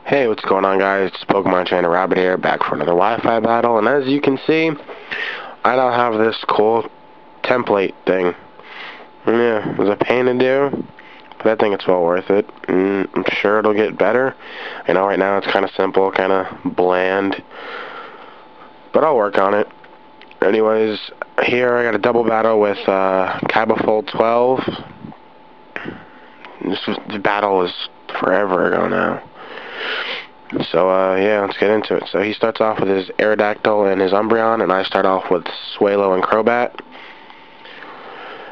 Hey, what's going on, guys? It's Pokemon Trainer Rabbit here, back for another Wi-Fi battle, and as you can see, I now have this cool template thing. Yeah, it was a pain to do, but I think it's well worth it, and I'm sure it'll get better. I know right now it's kind of simple, kind of bland, but I'll work on it. Anyways, here I got a double battle with Kiba12Fold 12. The battle was forever ago now. So, yeah, let's get into it. So he starts off with his Aerodactyl and his Umbreon, and I start off with Swalo and Crobat.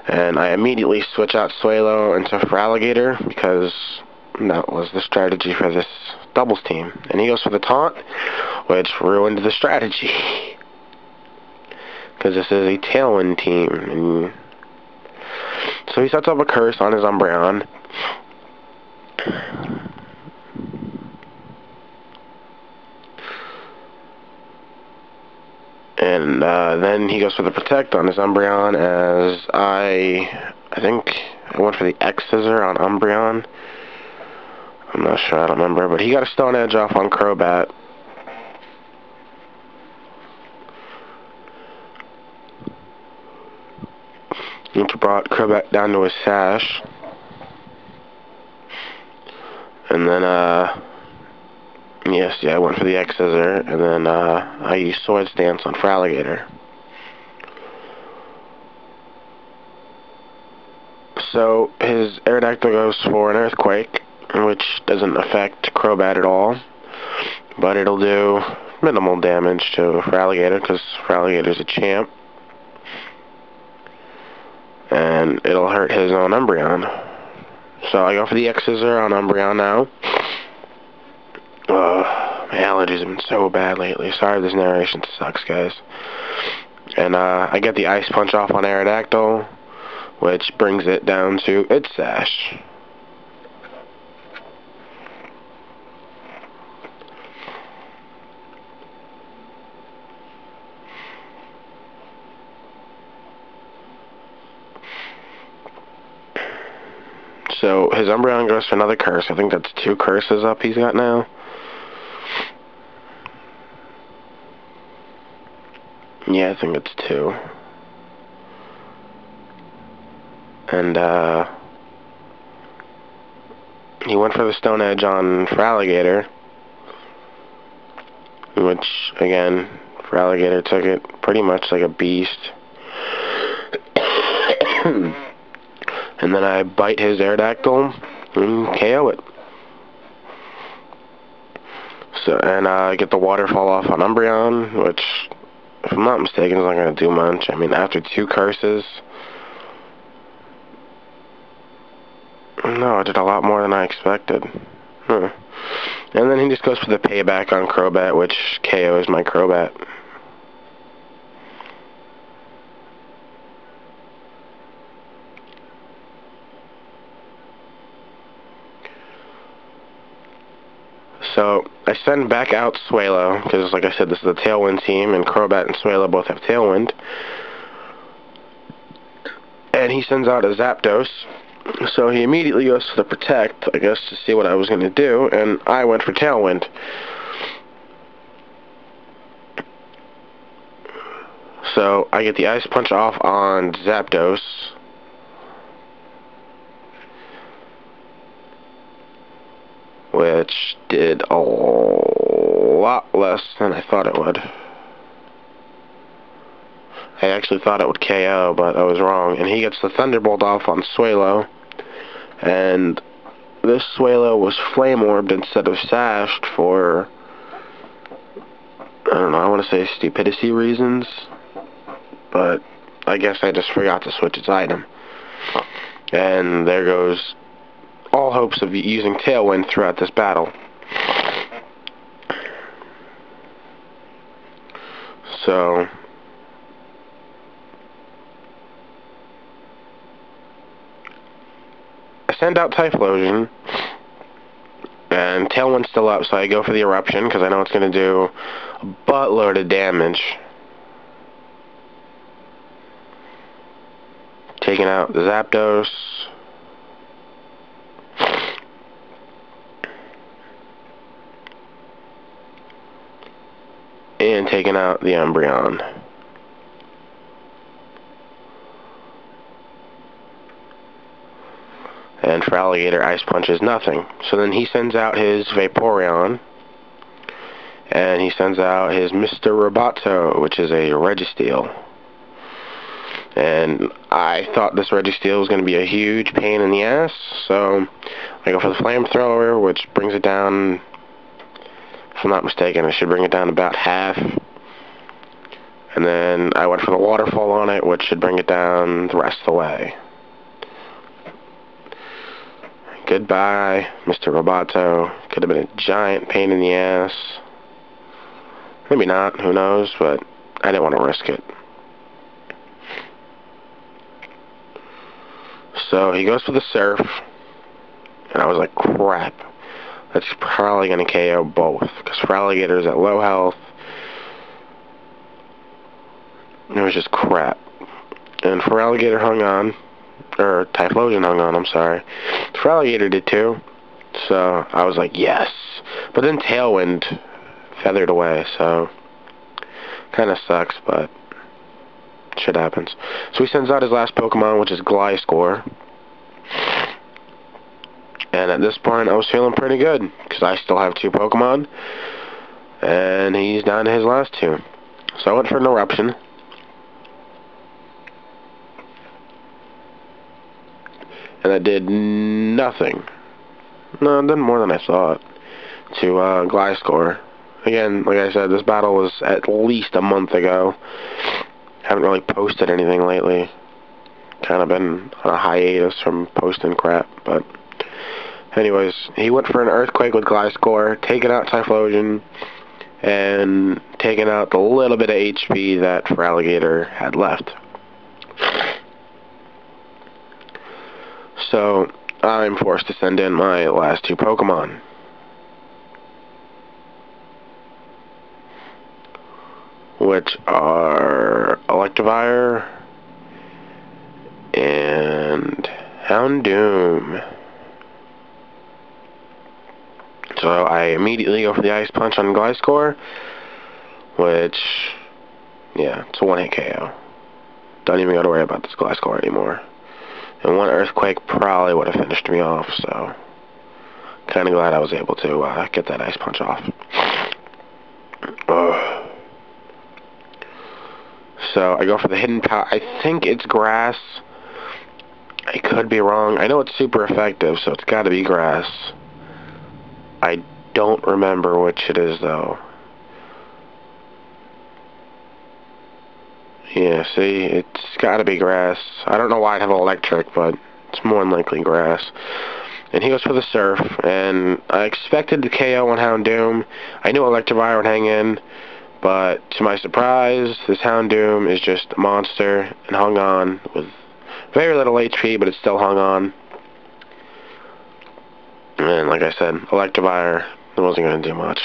And I immediately switch out Swalo into Feraligatr, because that was the strategy for this doubles team. And he goes for the Taunt, which ruined the strategy. Because this is a Tailwind team. And so he sets up a Curse on his Umbreon. And then he goes for the Protect on his Umbreon, as I think I went for the X-Scissor on Umbreon. I'm not sure, I don't remember, but he got a Stone Edge off on Crobat. Which brought Crobat down to his Sash. And then, yes, I went for the X-Scissor, and then I used Swords Dance on Feraligatr. So his Aerodactyl goes for an Earthquake, which doesn't affect Crobat at all, but it'll do minimal damage to Feraligatr, because Feraligatr's a champ, and it'll hurt his own Umbreon. So I go for the X-Scissor on Umbreon now. My allergies have been so bad lately. Sorry if this narration sucks, guys. And I get the Ice Punch off on Aerodactyl, which brings it down to its Sash. So his Umbreon goes for another Curse. I think that's 2 curses up he's got now. Yeah, I think it's 2. And he went for the Stone Edge on Feraligatr, which, again, Feraligatr took it pretty much like a beast. And then I bite his Aerodactyl and KO it. So, and I get the Waterfall off on Umbreon, which, if I'm not mistaken, is not going to do much. I mean, after 2 curses, no, it did a lot more than I expected. And then he just goes for the Payback on Crobat, which KOs my Crobat. So I send back out Swalo, because like I said, this is a Tailwind team, and Crobat and Swalo both have Tailwind. And he sends out a Zapdos, so he immediately goes for the Protect, I guess, to see what I was going to do, and I went for Tailwind. So I get the Ice Punch off on Zapdos, which did a lot less than I thought it would. I actually thought it would KO, but I was wrong. And he gets the Thunderbolt off on Swalo, and this Swalo was Flame Orbed instead of Sashed for, I don't know, I want to say stupidity reasons, but I guess I just forgot to switch its item. And there goes all hopes of using Tailwind throughout this battle. So I send out Typhlosion, and Tailwind's still up, so I go for the Eruption, because I know it's going to do a buttload of damage. Taking out the Zapdos. and taking out the Umbreon. And for Alligator, Ice Punch is nothing. So then he sends out his Vaporeon, and he sends out his Mr. Roboto, which is a Registeel. And I thought this Registeel was going to be a huge pain in the ass, so I go for the Flamethrower, which brings it down, if I'm not mistaken, I should bring it down about half. And then I went for the Waterfall on it, which should bring it down the rest of the way. Goodbye, Mr. Roboto. Could have been a giant pain in the ass. Maybe not, who knows, but I didn't want to risk it. So he goes for the Surf, and I was like, crap. That's probably going to KO both, because for Alligator's at low health, it was just crap. And for Alligator hung on, or Typhlosion hung on, I'm sorry. For Alligator did too, so I was like, yes. But then Tailwind feathered away, so kind of sucks, but shit happens. So he sends out his last Pokemon, which is Gliscor. And at this point, I was feeling pretty good, because I still have 2 Pokemon, and he's down to his last 2. So I went for an Eruption. And that did nothing. No, it did more than I thought to Gliscor. Again, like I said, this battle was at least a month ago. Haven't really posted anything lately. Kind of been on a hiatus from posting crap, but anyways, he went for an Earthquake with Gliscor, taking out Typhlosion, and taking out the little bit of HP that for Alligator had left. So I'm forced to send in my last 2 Pokemon. Which are Electivire and Houndoom. So I immediately go for the Ice Punch on Gliscor, which, yeah, it's a 1-hit KO. Don't even got to worry about this Gliscor anymore. And 1 Earthquake probably would have finished me off, so kind of glad I was able to get that Ice Punch off. So I go for the Hidden Power. I think it's Grass. I could be wrong. I know it's super effective, so it's got to be Grass. I don't remember which it is, though. Yeah, see, it's got to be Grass. I don't know why I'd have Electric, but it's more than likely Grass. And he goes for the Surf, and I expected the KO on Houndoom. I knew Electivire would hang in, but to my surprise, this Houndoom is just a monster and hung on with very little HP, but it still hung on. And like I said, Electivire wasn't going to do much.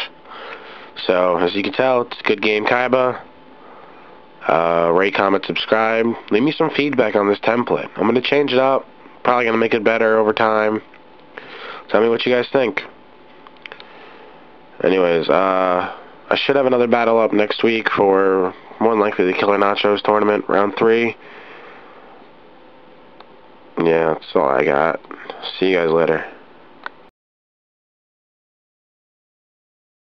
So, as you can tell, it's a good game, Kiba. Rate, comment, subscribe. Leave me some feedback on this template. I'm going to change it up. Probably going to make it better over time. Tell me what you guys think. Anyways, I should have another battle up next week for more than likely the Killer Nachos tournament, round 3. Yeah, that's all I got. See you guys later.